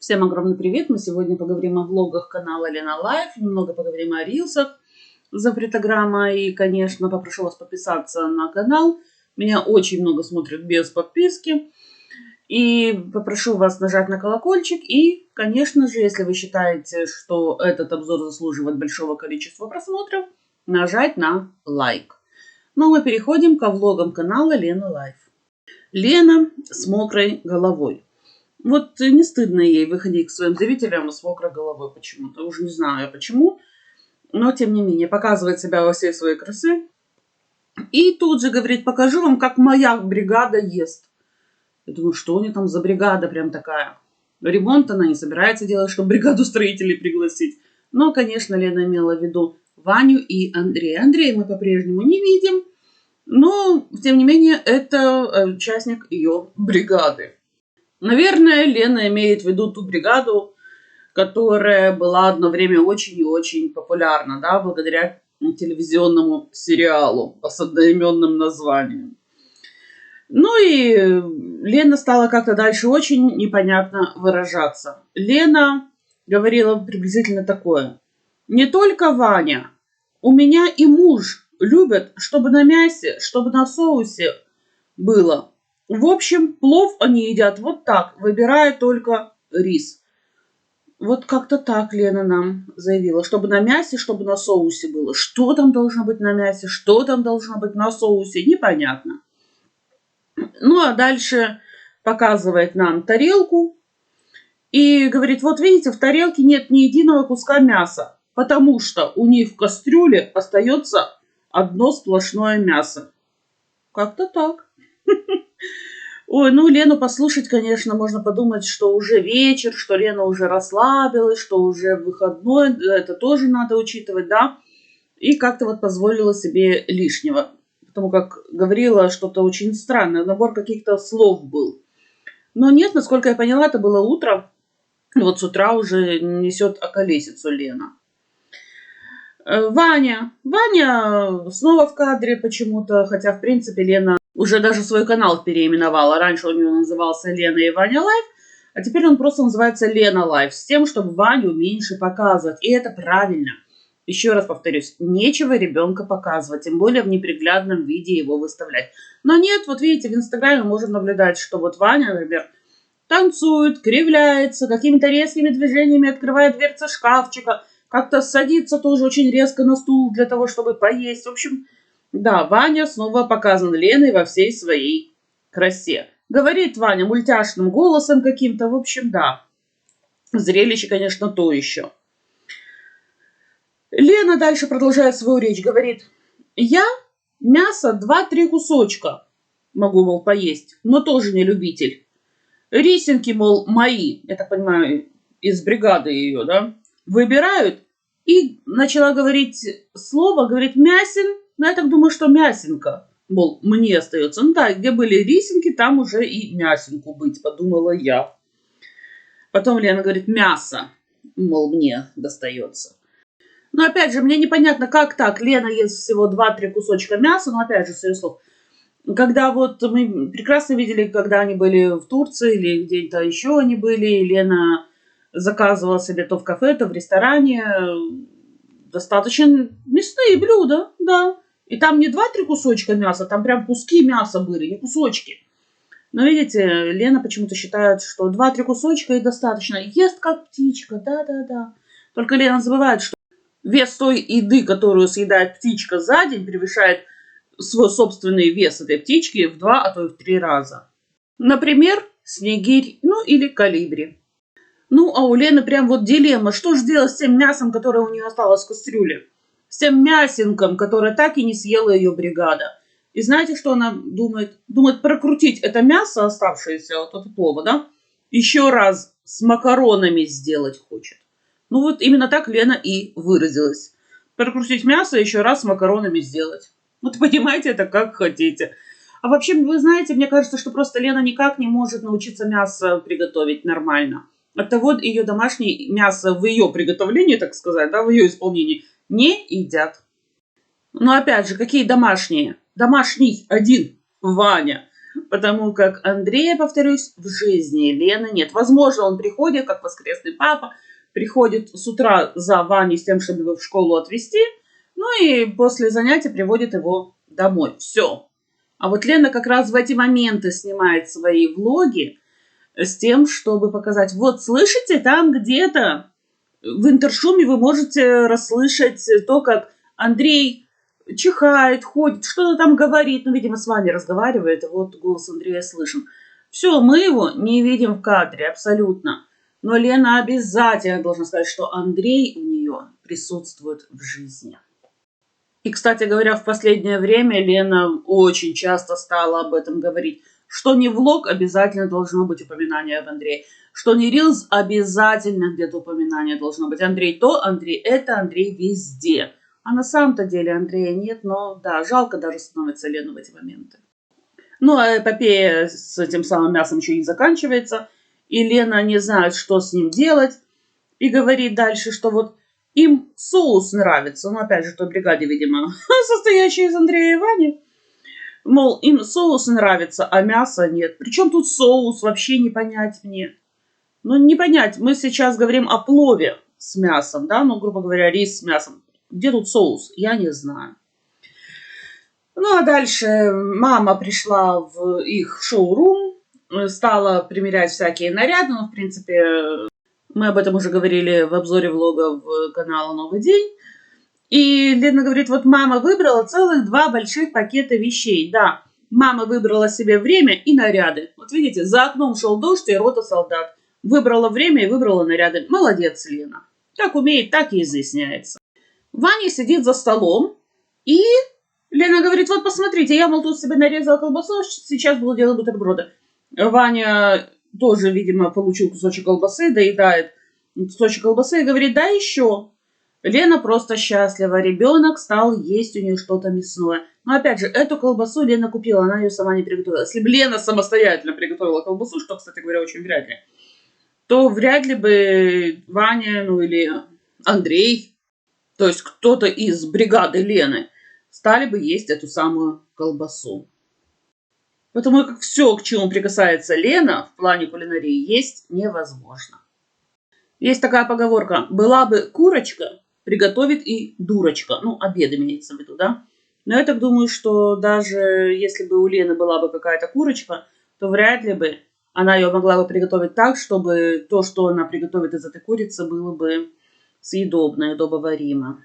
Всем огромный привет! Мы сегодня поговорим о влогах канала Лена Лайф, немного поговорим о рилсах запретограмма и, конечно, попрошу вас подписаться на канал. Меня очень много смотрят без подписки. И попрошу вас нажать на колокольчик и, конечно же, если вы считаете, что этот обзор заслуживает большого количества просмотров, нажать на лайк. Ну а мы переходим ко влогам канала Лена Лайф. Лена с мокрой головой. Вот не стыдно ей выходить к своим зрителям с мокрой головой почему-то. Уже не знаю почему. Но, тем не менее, показывает себя во всей своей красе. И тут же говорит, покажу вам, как моя бригада ест. Я думаю, что у нее там за бригада прям такая. Ремонт она не собирается делать, чтобы бригаду строителей пригласить. Но, конечно, Лена имела в виду Ваню и Андрея. Андрея мы по-прежнему не видим. Но, тем не менее, это участник ее бригады. Наверное, Лена имеет в виду ту бригаду, которая была одно время очень и очень популярна, да, благодаря телевизионному сериалу с одноименным названием. Ну и Лена стала как-то дальше очень непонятно выражаться. Лена говорила приблизительно такое. Не только Ваня, у меня и муж любят, чтобы на мясе, чтобы на соусе было. В общем, плов они едят вот так, выбирая только рис. Вот как-то так Лена нам заявила, чтобы на мясе, чтобы на соусе было. Что там должно быть на мясе, что там должно быть на соусе, непонятно. Ну, а дальше показывает нам тарелку и говорит, вот видите, в тарелке нет ни единого куска мяса, потому что у них в кастрюле остается одно сплошное мясо. Как-то так. Ой, ну Лену послушать, конечно, можно подумать, что уже вечер, что Лена уже расслабилась, что уже выходной, это тоже надо учитывать, да. И как-то вот позволила себе лишнего, потому как говорила что-то очень странное, набор каких-то слов был. Но нет, насколько я поняла, это было утро, вот с утра уже несет околесицу Лена. Ваня снова в кадре почему-то, хотя, в принципе, Лена уже даже свой канал переименовала. Раньше у него назывался Лена и Ваня Лайф, а теперь он просто называется Лена Лайф, с тем, чтобы Ваню меньше показывать. И это правильно. Еще раз повторюсь, нечего ребенка показывать, тем более в неприглядном виде его выставлять. Но нет, вот видите, в Инстаграме можно наблюдать, что вот Ваня, например, танцует, кривляется, какими-то резкими движениями открывает дверцы шкафчика, как-то садится тоже очень резко на стул для того, чтобы поесть. В общем, да, Ваня снова показан Леной во всей своей красе. Говорит Ваня мультяшным голосом каким-то. В общем, да, зрелище, конечно, то еще. Лена дальше продолжает свою речь. Говорит, я мясо 2-3 кусочка могу, мол, поесть, но тоже не любитель. Рисинки, мол, мои, я так понимаю, из бригады ее, да, выбирают. И начала говорить слово, говорит, мясин. Ну, я так думаю, что мясинка, мол, мне остается. Ну да, где были рисинки, там уже и мясинку быть, подумала я. Потом Лена говорит, мясо, мол, мне достается. Но опять же, мне непонятно, как так. Лена ест всего 2-3 кусочка мяса, но опять же, с ее слов. Когда вот мы прекрасно видели, когда они были в Турции или где-то еще они были, и Лена заказывала себе то в кафе, то в ресторане достаточно мясные блюда, да. И там не 2-3 кусочка мяса, там прям куски мяса были, не кусочки. Но видите, Лена почему-то считает, что 2-3 кусочка и достаточно. Ест как птичка, да-да-да. Только Лена забывает, что вес той еды, которую съедает птичка за день, превышает свой собственный вес этой птички в 2, а то и в 3 раза. Например, снегирь, ну или колибри. Ну, а у Лены прям вот дилемма. Что же делать с тем мясом, которое у нее осталось в кастрюле? С тем мясинком, которое так и не съела ее бригада. И знаете, что она думает? Думает прокрутить это мясо, оставшееся от плова, да? Еще раз с макаронами сделать хочет. Ну вот именно так Лена и выразилась. Прокрутить мясо, еще раз с макаронами сделать. Вот понимаете это как хотите. А вообще, вы знаете, мне кажется, что просто Лена никак не может научиться мясо приготовить нормально. Оттого ее домашнее мясо в ее приготовлении, так сказать, да, в ее исполнении, не едят. Но опять же, какие домашние? Домашний один, Ваня. Потому как Андрея, повторюсь, в жизни Лены нет. Возможно, он приходит, как воскресный папа, приходит с утра за Ваней с тем, чтобы его в школу отвезти, ну и после занятия приводит его домой. Все. А вот Лена как раз в эти моменты снимает свои влоги с тем, чтобы показать, вот слышите, там где-то в интершуме вы можете расслышать то, как Андрей чихает, ходит, что-то там говорит. Ну, видимо, с вами разговаривает, и вот голос Андрея слышен. Все, мы его не видим в кадре, абсолютно. Но Лена обязательно должна сказать, что Андрей у нее присутствует в жизни. И, кстати говоря, в последнее время Лена очень часто стала об этом говорить. Что не влог, обязательно должно быть упоминание об Андрее. Что не рилс, обязательно где-то упоминание должно быть. Андрей то, Андрей это, Андрей везде. А на самом-то деле Андрея нет, но да, жалко даже становится Лену в эти моменты. Ну, а эпопея с этим самым мясом еще не заканчивается. И Лена не знает, что с ним делать. И говорит дальше, что вот им соус нравится. Ну, опять же, той бригаде, видимо, состоящей из Андрея и Вани. Мол, им соус нравится, а мяса нет. Причем тут соус, вообще не понять мне. Ну, не понять. Мы сейчас говорим о плове с мясом, да? Ну, грубо говоря, рис с мясом. Где тут соус? Я не знаю. Ну, а дальше мама пришла в их шоурум, стала примерять всякие наряды. Ну, в принципе, мы об этом уже говорили в обзоре влога в канала «Новый день». И Лена говорит, вот мама выбрала целых 2 больших пакета вещей. Да, мама выбрала себе время и наряды. Вот видите, за окном шел дождь и рота солдат. Выбрала время и выбрала наряды. Молодец, Лена. Как умеет, так и изъясняется. Ваня сидит за столом, и Лена говорит, вот посмотрите, я, мол, тут себе нарезала колбасу, сейчас буду делать бутерброды. Ваня тоже, видимо, получил кусочек колбасы, доедает кусочек колбасы и говорит, да еще. Лена просто счастлива, ребенок стал есть у нее что-то мясное. Но опять же, эту колбасу Лена купила, она ее сама не приготовила. Если бы Лена самостоятельно приготовила колбасу, что, кстати говоря, очень вряд ли, то вряд ли бы Ваня, ну или Андрей, то есть кто-то из бригады Лены, стали бы есть эту самую колбасу. Потому как все, к чему прикасается Лена в плане кулинарии, есть невозможно. Есть такая поговорка, была бы курочка, приготовит и дурочка. Ну, обед имеется в виду, да? Но я так думаю, что даже если бы у Лены была бы какая-то курочка, то вряд ли бы она ее могла бы приготовить так, чтобы то, что она приготовит из этой курицы, было бы съедобно и удобоваримо.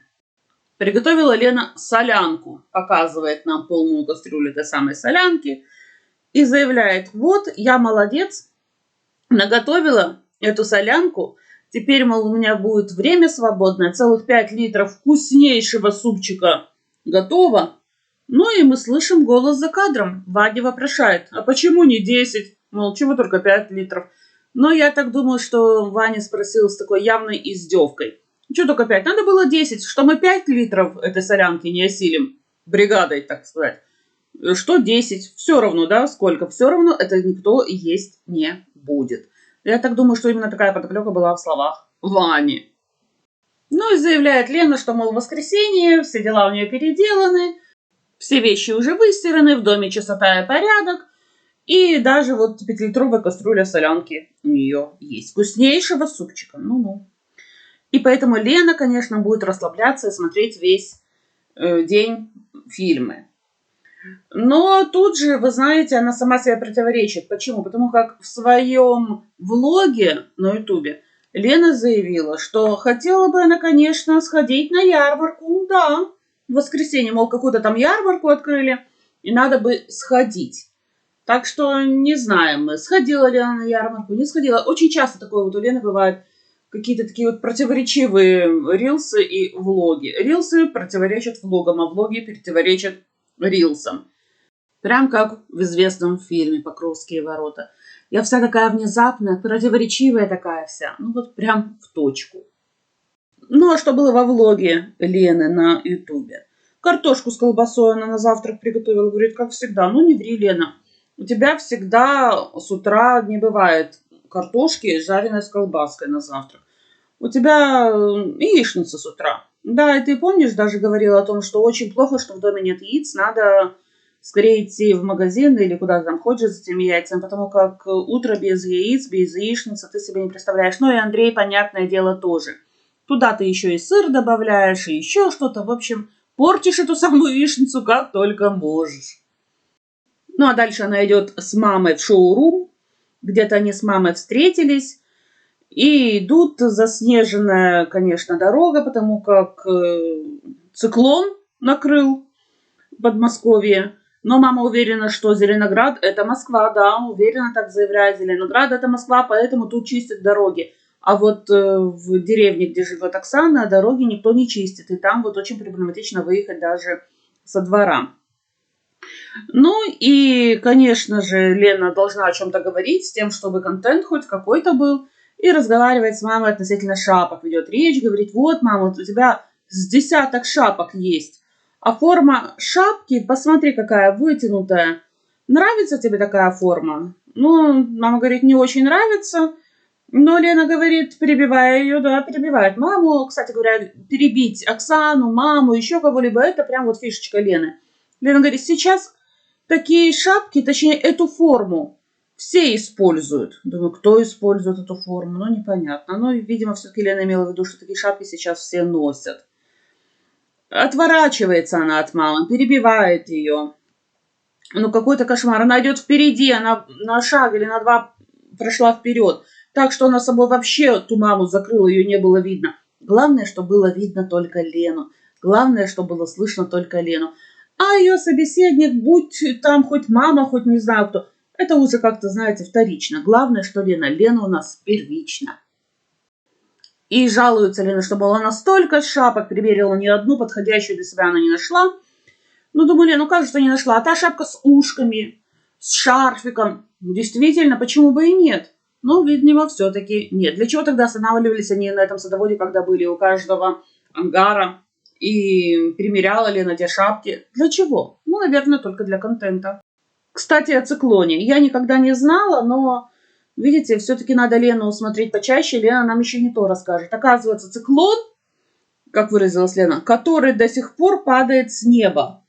Приготовила Лена солянку. Показывает нам полную кастрюлю этой самой солянки. И заявляет, вот я молодец, наготовила эту солянку. Теперь, мол, у меня будет время свободное, целых 5 литров вкуснейшего супчика готово. Ну и мы слышим голос за кадром. Ваня вопрошает, а почему не 10? Мол, чего только 5 литров? Но я так думаю, что Ваня спросил с такой явной издевкой. Чего только 5? Надо было 10, что мы 5 литров этой солянки не осилим. Бригадой, так сказать. Что 10? Все равно, да, сколько? Все равно это никто есть не будет. Я так думаю, что именно такая подоплека была в словах Вани. Ну и заявляет Лена, что, мол, в воскресенье, все дела у нее переделаны, все вещи уже выстираны, в доме чистота и порядок. И даже вот 5-литровая кастрюля солянки у нее есть. Вкуснейшего супчика. Ну-ну. И поэтому Лена, конечно, будет расслабляться и смотреть весь день фильмы. Но тут же, вы знаете, она сама себе противоречит. Почему? Потому как в своем влоге на ютубе Лена заявила, что хотела бы она, конечно, сходить на ярмарку. Да, в воскресенье, мол, какую-то там ярмарку открыли, и надо бы сходить. Так что не знаем мы, сходила ли она на ярмарку, не сходила. Очень часто такое вот у Лены бывает, какие-то такие вот противоречивые рилсы и влоги. Рилсы противоречат влогам, а влоги противоречат рилсом. Прям как в известном фильме «Покровские ворота». Я вся такая внезапная, противоречивая такая вся. Ну вот прям в точку. Ну а что было во влоге Лены на ютубе? Картошку с колбасой она на завтрак приготовила. Говорит, как всегда. Ну не ври, Лена. У тебя всегда с утра не бывает картошки, жареной с колбаской на завтрак. У тебя яичница с утра. Да, и ты помнишь, даже говорила о том, что очень плохо, что в доме нет яиц, надо скорее идти в магазин или куда ты там ходишь за этими яйцами, потому как утро без яиц, без яичницы ты себе не представляешь. Ну и Андрей, понятное дело, тоже. Туда ты еще и сыр добавляешь, и еще что-то. В общем, портишь эту самую яичницу как только можешь. Ну а дальше она идет с мамой в шоурум. Где-то они с мамой встретились. И идут заснеженная, конечно, дорога, потому как циклон накрыл Подмосковье. Но мама уверена, что Зеленоград это Москва, да, уверенно так заявляет. Зеленоград это Москва, поэтому тут чистят дороги. А вот в деревне, где живет Оксана, дороги никто не чистит. И там вот очень проблематично выехать даже со двора. Ну и, конечно же, Лена должна о чем-то говорить, с тем, чтобы контент хоть какой-то был. И разговаривает с мамой относительно шапок. Ведет речь, говорит, вот, мама, вот у тебя с десяток шапок есть. А форма шапки, посмотри, какая вытянутая. Нравится тебе такая форма? Ну, мама говорит, не очень нравится. Но Лена говорит, перебивая ее, да, перебивает маму. Кстати говоря, перебить Оксану, маму, еще кого-либо, это прям вот фишечка Лены. Лена говорит, сейчас такие шапки, точнее, эту форму все используют. Думаю, кто использует эту форму? Ну, непонятно. Ну, видимо, все-таки Лена имела в виду, что такие шапки сейчас все носят. Отворачивается она от мамы, перебивает ее. Ну, какой-то кошмар. Она идет впереди, она на шаг или на два прошла вперед. Так что она собой вообще ту маму закрыла, ее не было видно. Главное, что было видно только Лену. Главное, что было слышно только Лену. А ее собеседник, будь там хоть мама, хоть не знаю кто, это уже как-то, знаете, вторично. Главное, что Лена. Лена у нас первична. И жалуется Лена, что была настолько шапок, примерила ни одну подходящую для себя она не нашла. Ну, думаю, Лена, ну как же что не нашла? А та шапка с ушками, с шарфиком. Действительно, почему бы и нет? Но, видимо, все-таки нет. Для чего тогда останавливались они на этом садоводе, когда были у каждого ангара? И примеряла Лена те шапки? Для чего? Ну, наверное, только для контента. Кстати, о циклоне. Я никогда не знала, но, видите, все-таки надо Лену смотреть почаще. Лена нам еще не то расскажет. Оказывается, циклон, как выразилась Лена, который до сих пор падает с неба.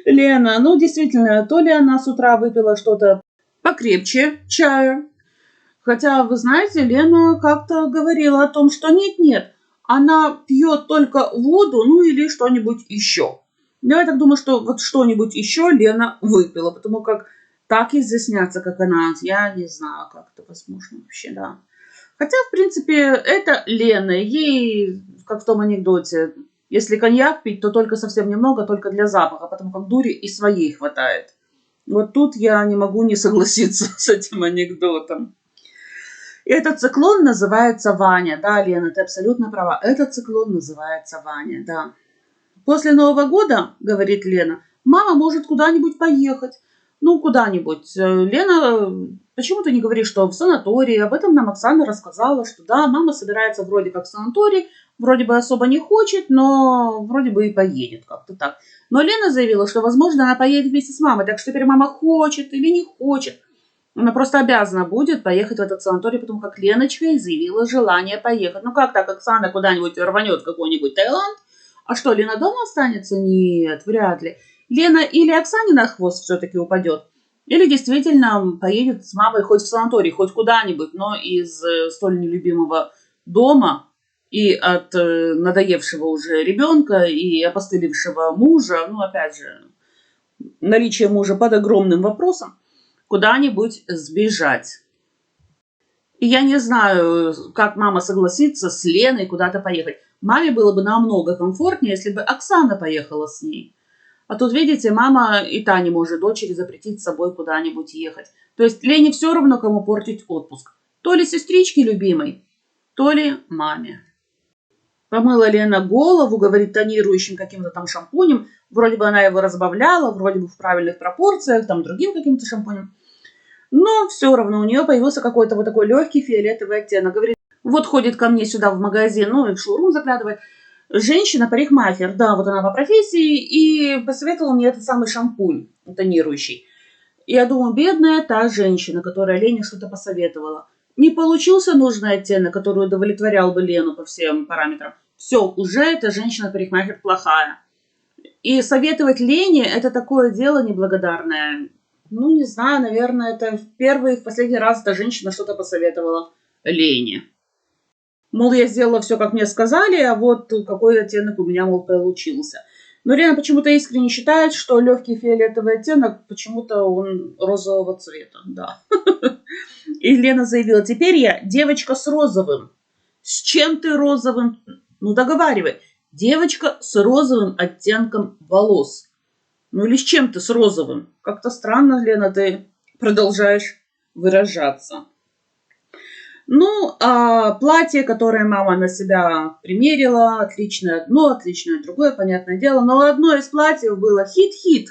Лена, ну, действительно, то ли она с утра выпила что-то покрепче чая. Хотя, вы знаете, Лена как-то говорила о том, что нет-нет, она пьет только воду, ну или что-нибудь еще. Я так думаю, что вот что-нибудь еще Лена выпила, потому как так изъясняться, как она, я не знаю, как это возможно вообще, да. Хотя, в принципе, это Лена, ей, как в том анекдоте, если коньяк пить, то только совсем немного, только для запаха, потому как дури и своей хватает. Вот тут я не могу не согласиться с этим анекдотом. Этот циклон называется Ваня. Да, Лена, ты абсолютно права. Этот циклон называется Ваня, да. После Нового года, говорит Лена, мама может куда-нибудь поехать. Ну, куда-нибудь. Лена, почему ты не говоришь, что в санатории? Об этом нам Оксана рассказала, что да, мама собирается вроде как в санаторий, вроде бы особо не хочет, но вроде бы и поедет как-то так. Но Лена заявила, что, возможно, она поедет вместе с мамой, так что теперь мама хочет или не хочет. Она просто обязана будет поехать в этот санаторий, потому как Леночка изъявила желание поехать. Ну как так, Оксана куда-нибудь рванет какой-нибудь Таиланд? А что, Лена дома останется? Нет, вряд ли. Лена или Оксане на хвост все-таки упадет, или действительно поедет с мамой хоть в санаторий, хоть куда-нибудь, но из столь нелюбимого дома и от надоевшего уже ребенка и опостылевшего мужа, ну опять же, наличие мужа под огромным вопросом, куда-нибудь сбежать. И я не знаю, как мама согласится с Леной куда-то поехать. Маме было бы намного комфортнее, если бы Оксана поехала с ней. А тут, видите, мама и та не может дочери запретить с собой куда-нибудь ехать. То есть Лене все равно, кому портить отпуск. То ли сестричке любимой, то ли маме. Помыла Лена голову, говорит, тонирующим каким-то там шампунем. Вроде бы она его разбавляла, вроде бы в правильных пропорциях, там другим каким-то шампунем. Но все равно у нее появился какой-то вот такой легкий фиолетовый оттенок. Говорит, вот ходит ко мне сюда в магазин, ну и в шоурум заглядывает. Женщина-парикмахер, да, вот она по профессии, и посоветовала мне этот самый шампунь тонирующий. И я думаю, бедная та женщина, которая Лене что-то посоветовала. Не получился нужный оттенок, который удовлетворял бы Лену по всем параметрам. Все, уже эта женщина-парикмахер плохая. И советовать Лене — это такое дело неблагодарное. Ну, не знаю, наверное, это в первый и в последний раз эта женщина что-то посоветовала Лене. Мол, я сделала все, как мне сказали, а вот какой оттенок у меня, мол, получился. Но Лена почему-то искренне считает, что легкий фиолетовый оттенок, почему-то он розового цвета, да. И Лена заявила: теперь я девочка с розовым. С чем ты розовым? Ну, договаривай. Девочка с розовым оттенком волос. Ну или с чем ты с розовым? Как-то странно, Лена, ты продолжаешь выражаться. Ну, а платье, которое мама на себя примерила, отличное одно, отличное другое, понятное дело. Но одно из платьев было хит-хит.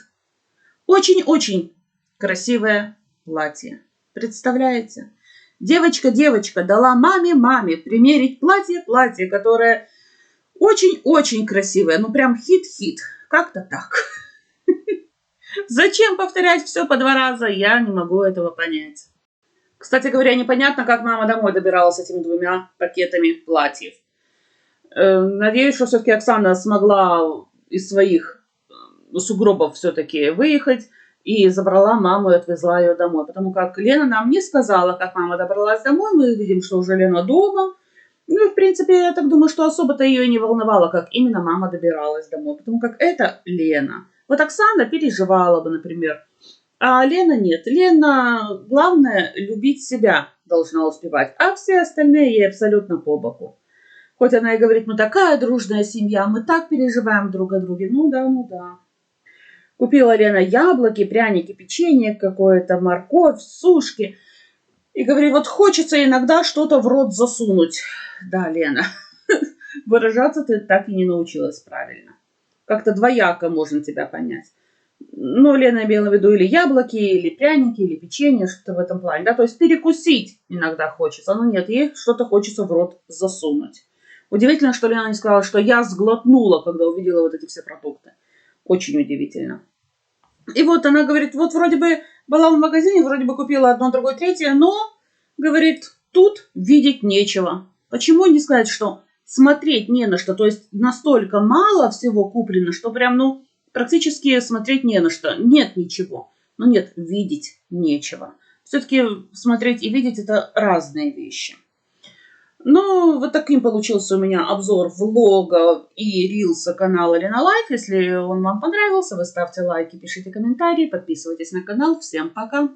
Очень-очень красивое платье. Представляете? Девочка дала маме примерить платье, которое очень-очень красивое. Ну, прям хит-хит. Как-то так. Зачем повторять все по 2 раза? Я не могу этого понять. Кстати говоря, непонятно, как мама домой добиралась с этими 2 пакетами платьев. Надеюсь, что все-таки Оксана смогла из своих сугробов все-таки выехать и забрала маму и отвезла ее домой. Потому как Лена нам не сказала, как мама добралась домой. Мы видим, что уже Лена дома. Ну, в принципе, я так думаю, что особо-то ее и не волновало, как именно мама добиралась домой. Потому как это Лена. Вот Оксана переживала бы, например. А Лена нет. Лена, главное, любить себя должна успевать. А все остальные ей абсолютно по боку. Хоть она и говорит: мы такая дружная семья, мы так переживаем друг о друге. Ну да. Купила Лена яблоки, пряники, печенье какое-то, морковь, сушки. И говорит: вот хочется иногда что-то в рот засунуть. Да, Лена, выражаться ты так и не научилась правильно. Как-то двояко можно тебя понять. Ну, Лена имела в виду или яблоки, или пряники, или печенье, что-то в этом плане. Да? То есть перекусить иногда хочется. Но нет, ей что-то хочется в рот засунуть. Удивительно, что Лена не сказала, что я сглотнула, когда увидела вот эти все продукты. Очень удивительно. И вот она говорит: вот вроде бы была в магазине, вроде бы купила одно, другое, третье, но, говорит, тут видеть нечего. Почему не сказать, что смотреть не на что? То есть настолько мало всего куплено, что прям, практически смотреть не на что. Нет ничего. Но нет, видеть нечего. Все-таки смотреть и видеть — это разные вещи. Ну, вот таким получился у меня обзор влога и рилса канала Лена Лайф. Если он вам понравился, вы ставьте лайки, пишите комментарии, подписывайтесь на канал. Всем пока!